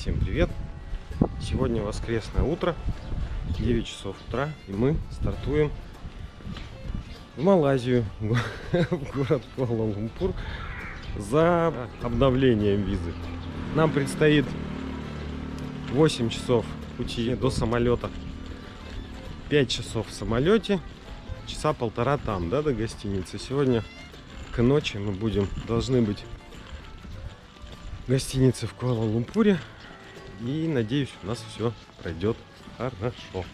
Всем привет! Сегодня воскресное утро, 9 часов утра, и мы стартуем в Малайзию, в город Куала-Лумпур, за обновлением визы. Нам предстоит 8 часов пути до самолета, 5 часов в самолете, часа полтора там, да, до гостиницы. Сегодня к ночи мы должны быть в гостинице в Куала-Лумпуре. И надеюсь, у нас все пройдет хорошо.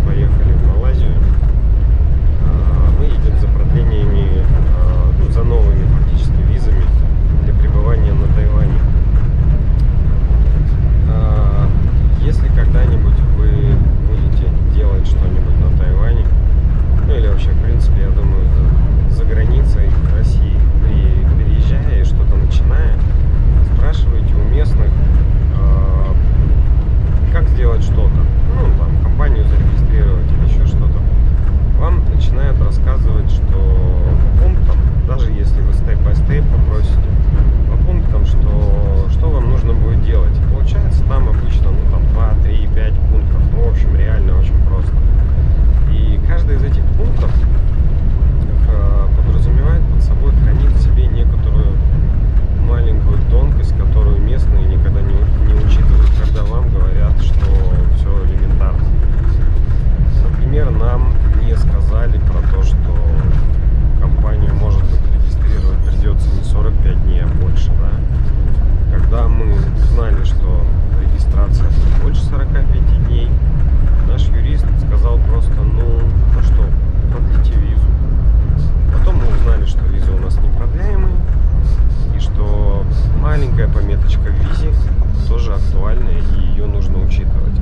Поехали в Малайзию. Мы едем за продлениями, за новыми фактически визами для пребывания на Тайване. Если когда-нибудь вы будете делать что-нибудь на Тайване, ну или вообще, в принципе, я думаю, за границей России, переезжая и что-то начиная, спрашивайте у местных, как сделать что-то. Ну, там, компанию зарегистрировать или еще что-то. Вам начинают рассказывать, что по пунктам, даже если вы степ-бай-степ попросите, по пунктам, что вам нужно будет делать. И получается там обычно, ну, там 2, 3, 5 пунктов. Ну, в общем, реально очень просто. И каждый из этих пунктов подразумевает под собой, хранит в себе некоторую маленькую тонкость, которую местные никогда не учитывают, когда вам говорят, что все элементарно. Например, нам не сказали про то, что компанию, может быть, регистрировать придется не 45 дней, а больше, да? Когда мы узнали, что регистрация будет больше 45 дней, наш юрист сказал просто, ну что, продлите визу. Потом мы узнали, что визы у нас непродляемые, и что маленькая пометочка в визе тоже актуальна, и ее нужно учитывать.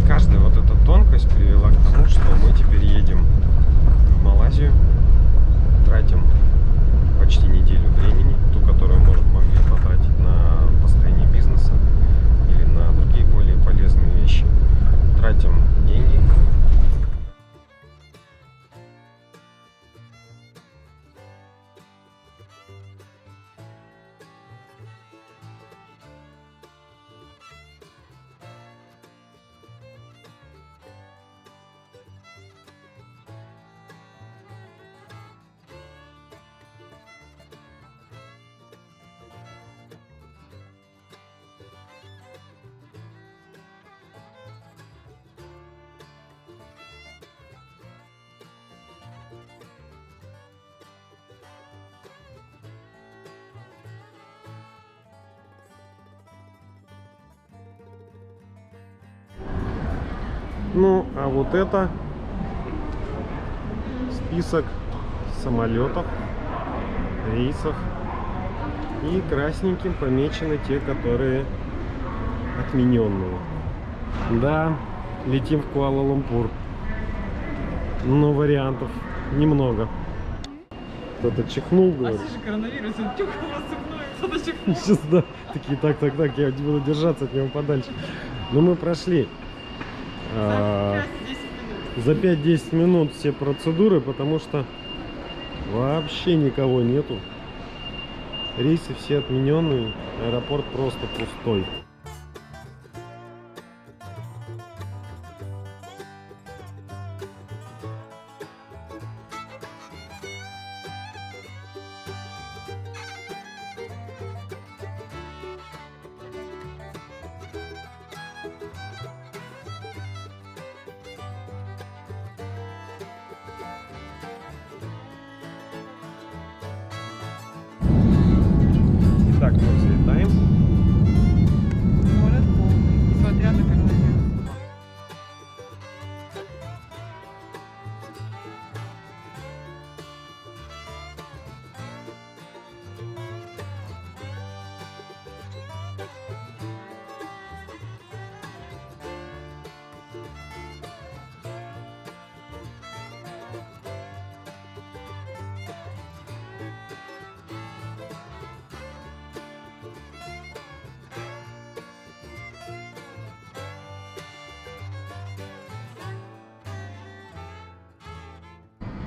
Каждая вот эта тонкость привела к тому, что мы теперь едем в Малайзию, тратим почти неделю времени, ту, которую, может, могли потратить на построение бизнеса или на другие более полезные вещи. Тратим деньги. Ну, а вот это список самолетов, рейсов. И красненьким помечены те, которые отмененные. Да, летим в Куала-Лумпур. Но вариантов немного. Кто-то чихнул, говорит. А сейчас же коронавирус, он тюхал насыпной, кто-то чихнул. Сейчас, да, такие, так, я буду держаться от него подальше. Но мы прошли за 5-10 минут все процедуры, потому что вообще никого нету. Рейсы все отмененные, аэропорт просто пустой. Так, мы взлетаем. Город полный, несмотря на коронавирус.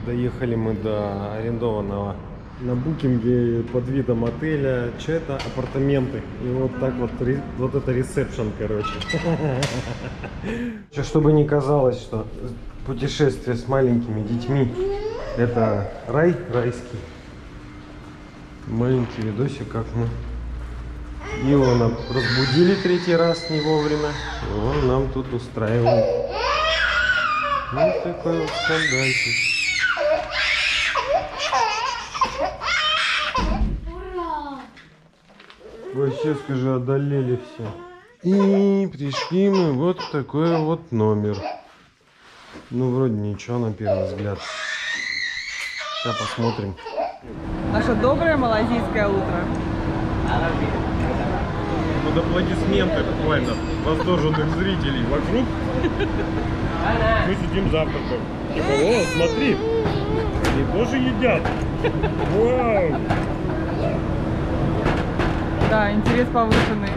Доехали мы до арендованного на букинге под видом отеля. Что это? Апартаменты. И вот так вот, вот это ресепшн, короче. Чтобы не казалось, что путешествие с маленькими детьми это рай райский. Маленький видосик, как мы Илона разбудили 3-й раз не вовремя. И он нам тут устраивает. Вот такой вот скандальчик. Вообще, скажи, одолели все. И пришли мы вот в такой вот номер. Ну, вроде ничего на первый взгляд. Сейчас посмотрим. Наше доброе малазийское утро. Под аплодисменты буквально восторженных зрителей вокруг. Мы сидим завтракаем. О, смотри, они тоже едят. Вау! Да, интерес повышенный.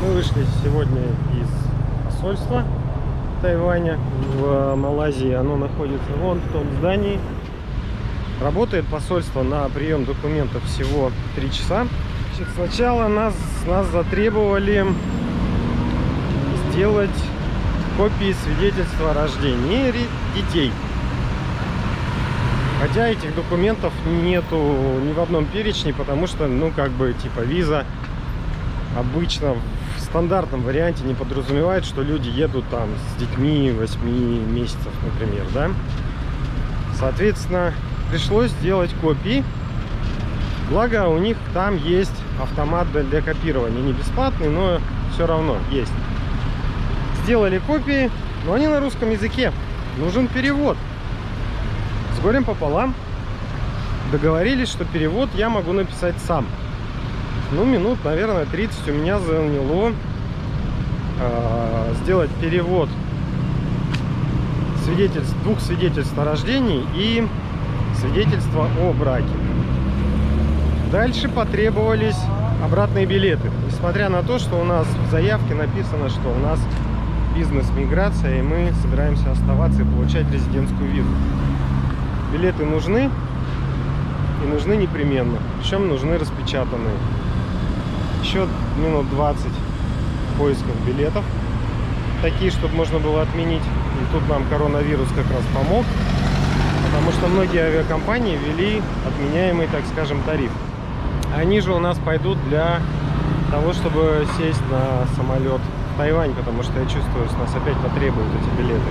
Мы вышли сегодня из посольства Тайваня в Малайзии. Оно находится вон в том здании. Работает посольство на прием документов всего 3 часа. Сначала нас затребовали сделать копии свидетельства о рождении детей. Хотя этих документов нету ни в одном перечне, потому что, ну, как бы, типа, виза обычно в стандартном варианте не подразумевает, что люди едут там с детьми 8 месяцев, например, да. Соответственно, пришлось сделать копии. Благо, у них там есть автомат для копирования. Не бесплатный, но все равно есть. Сделали копии, но они на русском языке. Нужен перевод. С горем пополам договорились, что перевод я могу написать сам. Ну, минут, наверное, 30 у меня заняло сделать перевод двух свидетельств о рождении и свидетельства о браке. Дальше потребовались обратные билеты. Несмотря на то, что у нас в заявке написано, что у нас бизнес-миграция, и мы собираемся оставаться и получать резидентскую визу. Билеты нужны, и нужны непременно. Причем нужны распечатанные. Еще минут 20 поисков билетов. Такие, чтобы можно было отменить. И тут нам коронавирус как раз помог. Потому что многие авиакомпании ввели отменяемый, так скажем, тариф. Они же у нас пойдут для того, чтобы сесть на самолет в Тайвань. Потому что я чувствую, что нас опять потребуют эти билеты.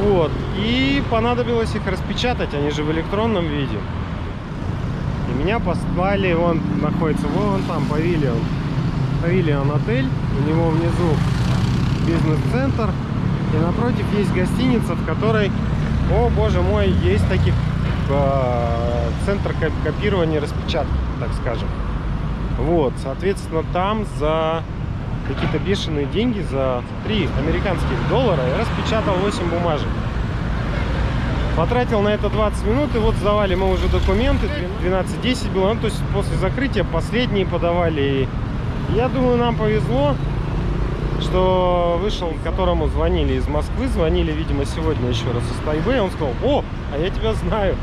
Вот. И понадобилось их распечатать. Они же в электронном виде. И меня послали, он находится вон там, павильон отель, у него внизу бизнес-центр, и напротив есть гостиница, в которой, о боже мой, есть таких центр копирования и распечатки, так скажем. Вот, соответственно, там за какие-то бешеные деньги, за 3 американских доллара я распечатал 8 бумажек. Потратил на это 20 минут, и вот сдавали мы уже документы, 12:10 было, ну, то есть после закрытия последние подавали. И я думаю, нам повезло, что вышел, которому звонили из Москвы, звонили, видимо, сегодня еще раз из Тайбэя, он сказал: о, а я тебя знаю.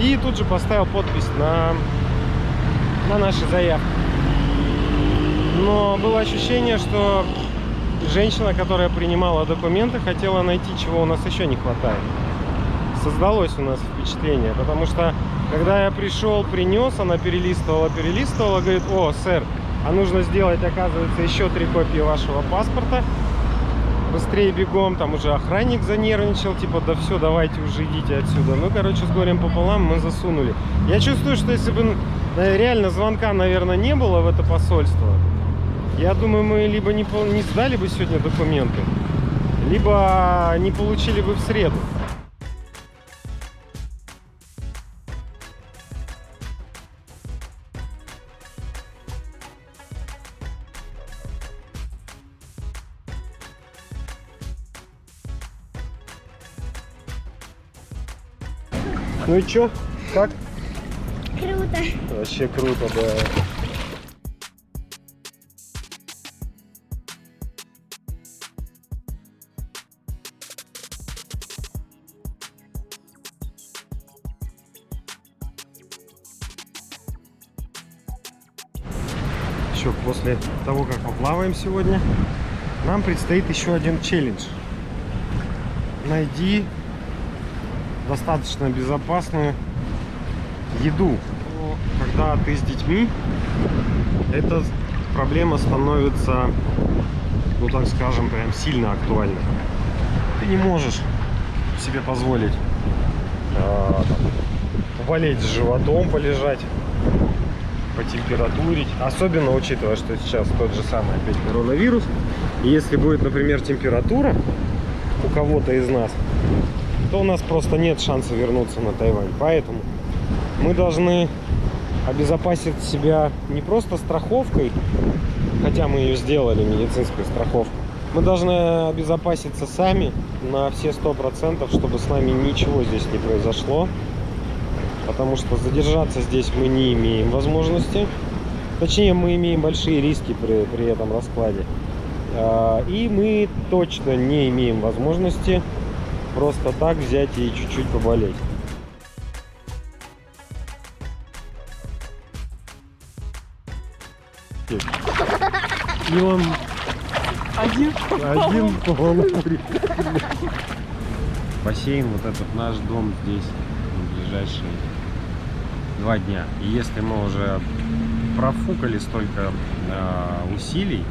И тут же поставил подпись на наши заявки. Но было ощущение, что женщина, которая принимала документы, хотела найти, чего у нас еще не хватает. Создалось у нас впечатление, потому что когда я пришел, принес, она перелистывала, говорит: о, сэр, а нужно сделать, оказывается, еще 3 копии вашего паспорта. Быстрее бегом, там уже охранник занервничал, типа: да все, давайте уже идите отсюда. Ну, короче, с горем пополам мы засунули. Я чувствую, что если бы реально звонка, наверное, не было в это посольство, я думаю, мы либо не сдали бы сегодня документы, либо не получили бы в среду. Ну и чё? Как? Круто. Вообще круто, да. Еще после того, как поплаваем сегодня, нам предстоит еще один челлендж. Найди достаточно безопасную еду. Когда ты с детьми, эта проблема становится, ну так скажем, прям сильно актуальной. Ты не можешь себе позволить поболеть с животом, полежать, потемпературить. Особенно учитывая, что сейчас тот же самый опять коронавирус. И если будет, например, температура у кого-то из нас, то у нас просто нет шанса вернуться на Тайвань. Поэтому мы должны обезопасить себя не просто страховкой, хотя мы ее сделали, медицинскую страховку. Мы должны обезопаситься сами на все 100%, чтобы с нами ничего здесь не произошло. Потому что задержаться здесь мы не имеем возможности. Точнее, мы имеем большие риски при этом раскладе. И мы точно не имеем возможности просто так взять и чуть-чуть поболеть. И он Один. полный. Бассейн, вот этот наш дом здесь в ближайшие 2 дня. И если мы уже профукали столько усилий,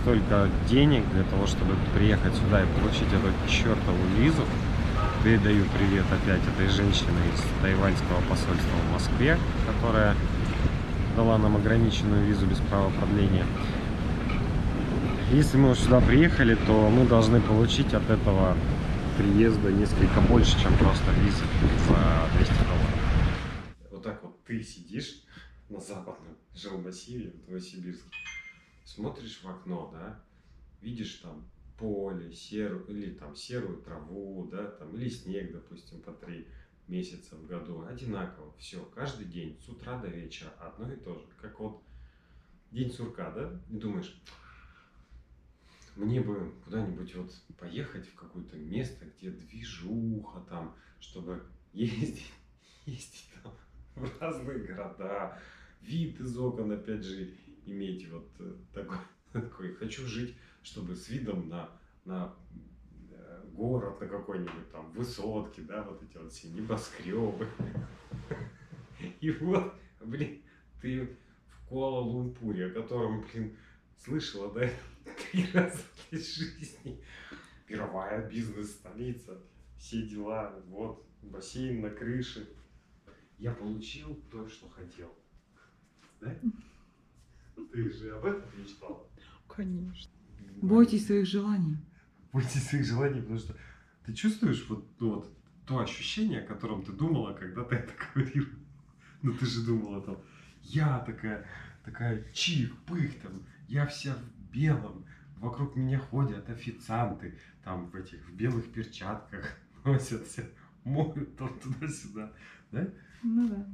столько денег для того, чтобы приехать сюда и получить эту чертову визу, передаю привет опять этой женщине из тайваньского посольства в Москве, которая дала нам ограниченную визу без права продления. Если мы сюда приехали, то мы должны получить от этого приезда несколько больше, чем просто виза за $200. Вот так вот ты сидишь на западном жилмассиве в Новосибирске, смотришь в окно, да, видишь там поле, или там серую траву, да, там, или снег, допустим, по 3 месяца в году, одинаково, все, каждый день, с утра до вечера, одно и то же, как вот день сурка, да, и думаешь, мне бы куда-нибудь вот поехать в какое-то место, где движуха там, чтобы ездить там в разные города, вид из окон, опять же, иметь вот такой. Хочу жить, чтобы с видом на город, на какой-нибудь там высотки, да, вот эти вот все небоскребы. И вот, блин, ты в Куала-Лумпуре, о котором, блин, слышала, да, 3 раза в жизни. Мировая бизнес-столица, все дела, вот, бассейн на крыше. Я получил то, что хотел. Да? Ты же об этом мечтала? Конечно. Бойтесь своих желаний. Бойтесь своих желаний, потому что ты чувствуешь вот то ощущение, о котором ты думала, когда ты это говорила. Ну ты же думала там, я такая чих-пых, там, я вся в белом, вокруг меня ходят официанты, там в белых перчатках, носятся, моют там туда-сюда, да? Ну да.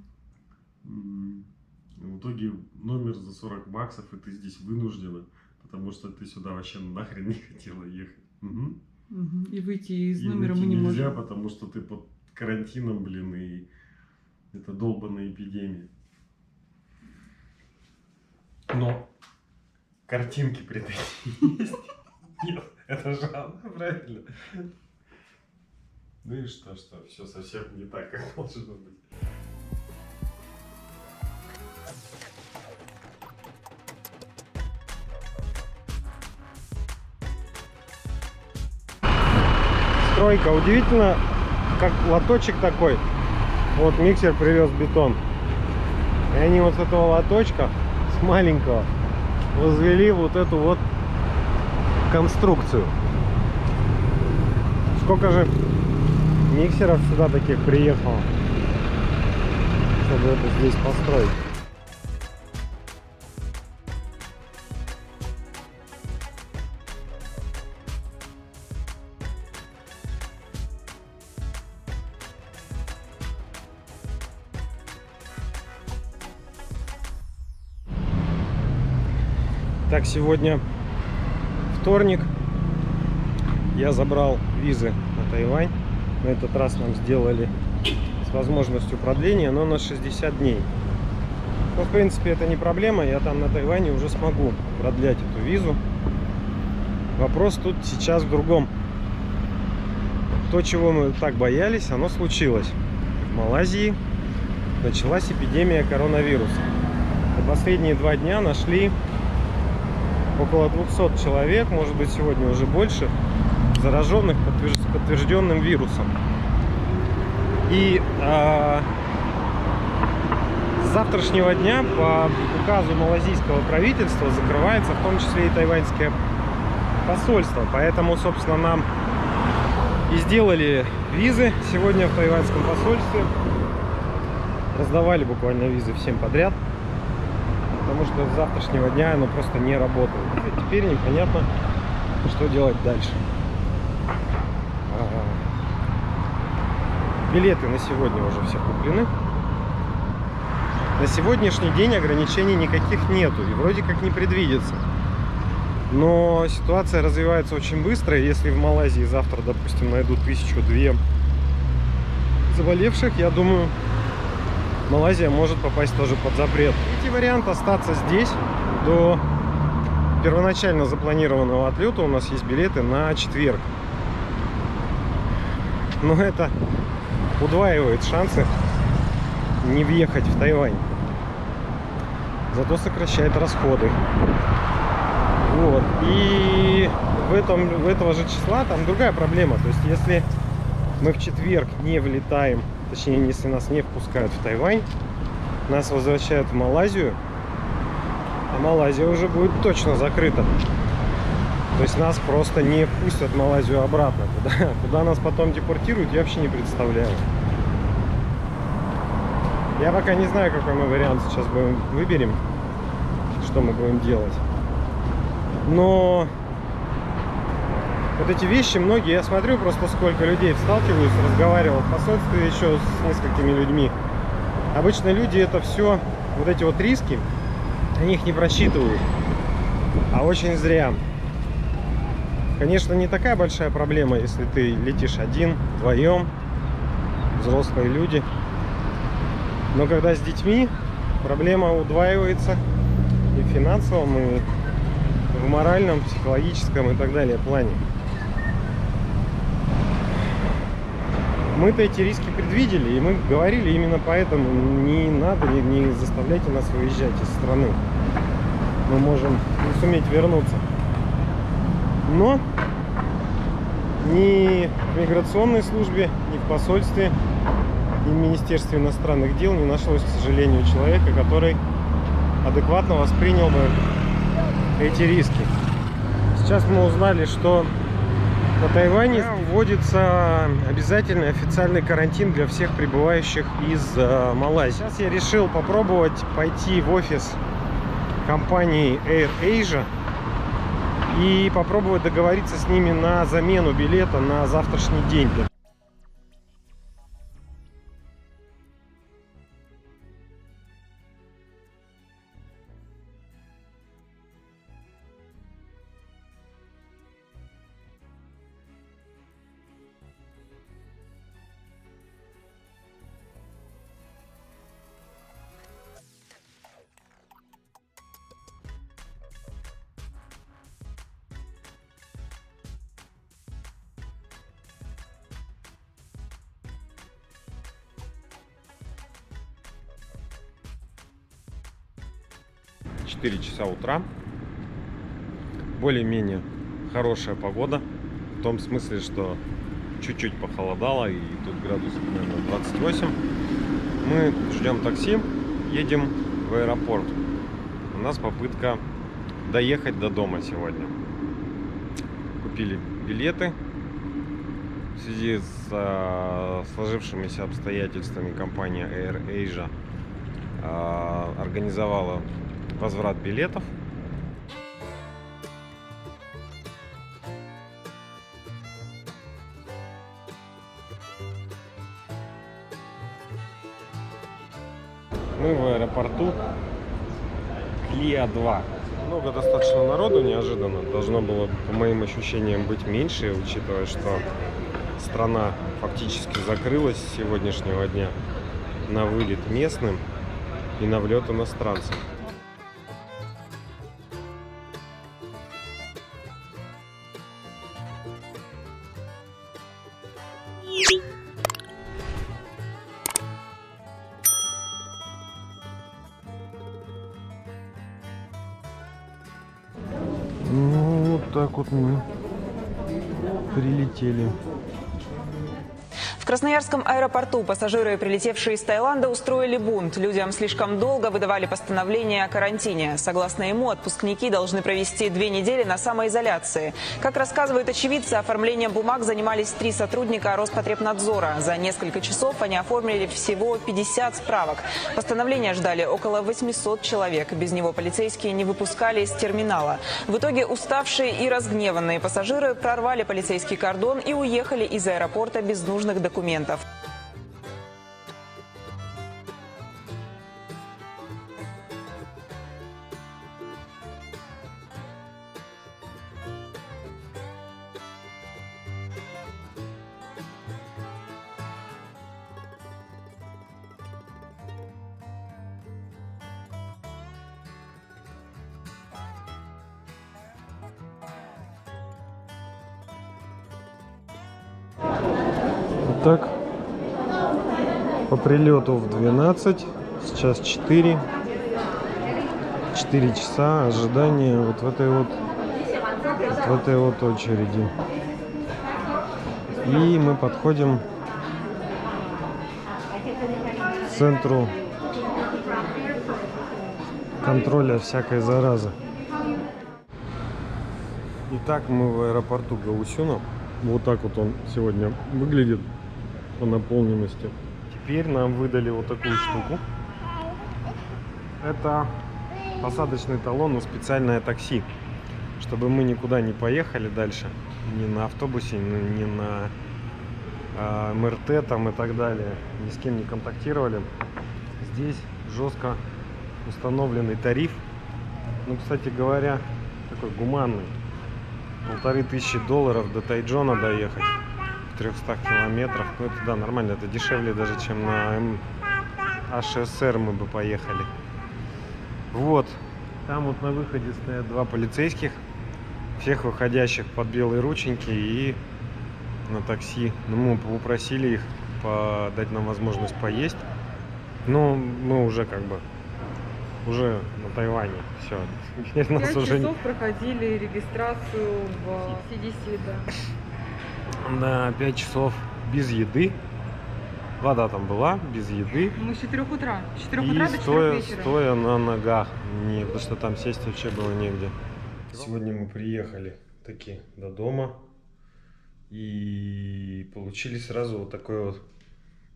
В итоге номер за $40, и ты здесь вынуждена, потому что ты сюда вообще нахрен не хотела ехать. Угу. И выйти из И номера выйти мы не нельзя, можем. потому что ты под карантином, блин, и это долбаная эпидемия. Но картинки при этом есть. Нет, это же она, правильно? Ну и что, все совсем не так, как должно быть. Стройка. Удивительно, как лоточек такой. Вот миксер привез бетон. И они вот с этого лоточка, с маленького, возвели вот эту вот конструкцию. Сколько же миксеров сюда таких приехало, чтобы это здесь построить. Так, сегодня вторник. Я забрал визы на Тайвань. На этот раз нам сделали с возможностью продления, но на 60 дней. Ну, в принципе, это не проблема. Я там на Тайване уже смогу продлять эту визу. Вопрос тут сейчас в другом. То, чего мы так боялись, оно случилось. В Малайзии началась эпидемия коронавируса. За последние 2 дня нашли около 200 человек, может быть, сегодня уже больше, зараженных подтвержденным вирусом. И с завтрашнего дня по указу малайзийского правительства закрывается в том числе и тайваньское посольство. Поэтому, собственно, нам и сделали визы сегодня в тайваньском посольстве. Раздавали буквально визы всем подряд, потому что с завтрашнего дня оно просто не работает. И теперь непонятно, что делать дальше. Билеты на сегодня уже все куплены. На сегодняшний день ограничений никаких нету и вроде как не предвидится. Но ситуация развивается очень быстро. Если в Малайзии завтра, допустим, найдут 1000-2 заболевших, я думаю, Малайзия может попасть тоже под запрет. Третий вариант — остаться здесь до первоначально запланированного отлета. У нас есть билеты на четверг. Но это удваивает шансы не въехать в Тайвань. Зато сокращает расходы. Вот. И этого же числа там другая проблема. То есть, если мы в четверг не влетаем, точнее, если нас не впускают в Тайвань, нас возвращают в Малайзию, а Малайзия уже будет точно закрыта. То есть нас просто не впустят в Малайзию обратно. Куда нас потом депортируют, я вообще не представляю. Я пока не знаю, какой мы вариант сейчас выберем, что мы будем делать. Но вот эти вещи многие, я смотрю просто, сколько людей сталкиваюсь, разговаривал в посольстве еще с несколькими людьми. Обычно люди это все, вот эти вот риски, они их не просчитывают, а очень зря. Конечно, не такая большая проблема, если ты летишь один, вдвоем, взрослые люди. Но когда с детьми, проблема удваивается и в финансовом, и в моральном, психологическом и так далее плане. Мы-то эти риски предвидели, и мы говорили именно поэтому: не надо, не заставляйте нас выезжать из страны. Мы можем не суметь вернуться. Но ни в миграционной службе, ни в посольстве, ни в Министерстве иностранных дел не нашлось, к сожалению, человека, который адекватно воспринял бы эти риски. Сейчас мы узнали, что на Тайване вводится обязательный официальный карантин для всех прибывающих из Малайзии. Сейчас я решил попробовать пойти в офис компании AirAsia и попробовать договориться с ними на замену билета на завтрашний день. — 4 часа утра. Более-менее хорошая погода. В том смысле, что чуть-чуть похолодало, и тут градусов, наверное, 28. Мы ждем такси, едем в аэропорт. У нас попытка доехать до дома сегодня. Купили билеты. В связи с сложившимися обстоятельствами компания AirAsia организовала возврат билетов. Мы в аэропорту Клиа 2. Ну, много достаточно народу неожиданно. Должно было, по моим ощущениям, быть меньше, учитывая, что страна фактически закрылась с сегодняшнего дня на вылет местным и на влет иностранцам. Ну, вот так вот мы прилетели. В Красноярском аэропорту пассажиры, прилетевшие из Таиланда, устроили бунт. Людям слишком долго выдавали постановление о карантине. Согласно ему, отпускники должны провести 2 недели на самоизоляции. Как рассказывают очевидцы, оформлением бумаг занимались 3 сотрудника Роспотребнадзора. За несколько часов они оформили всего 50 справок. Постановление ждали около 800 человек. Без него полицейские не выпускали из терминала. В итоге уставшие и разгневанные пассажиры прорвали полицейский кордон и уехали из аэропорта без нужных документов. Так, по прилету в 12, сейчас 4 часа ожидания вот в этой вот очереди. И мы подходим к центру контроля всякой заразы. Итак, мы в аэропорту Гаусюна. Вот так вот он сегодня выглядит по наполненности. Теперь нам выдали вот такую штуку. Это посадочный талон на специальное такси, чтобы мы никуда не поехали дальше, ни на автобусе, ни на МРТ там и так далее, ни с кем не контактировали. Здесь жестко установленный тариф. Ну, кстати говоря, такой гуманный. $1500 до Тайчжона доехать. 300 километров. Ну, это да, нормально. Это дешевле даже, чем на ХСР мы бы поехали. Вот. Там вот на выходе стоят 2 полицейских. Всех выходящих под белые рученьки и на такси. Ну, мы попросили их дать нам возможность поесть. Но мы уже как бы уже на Тайване. Все. 5 часов проходили регистрацию в CDC, да. На 5 часов без еды. Вода там была, без еды. Мы с 4 утра. С 4 И утра до 4 вечера. стоя на ногах. Потому что там сесть вообще было негде. Сегодня мы приехали таки до дома. И получили сразу вот такое вот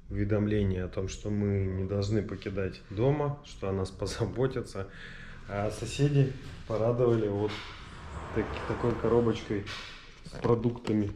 уведомление о том, что мы не должны покидать дома, что о нас позаботятся. А соседи порадовали вот такой коробочкой с продуктами.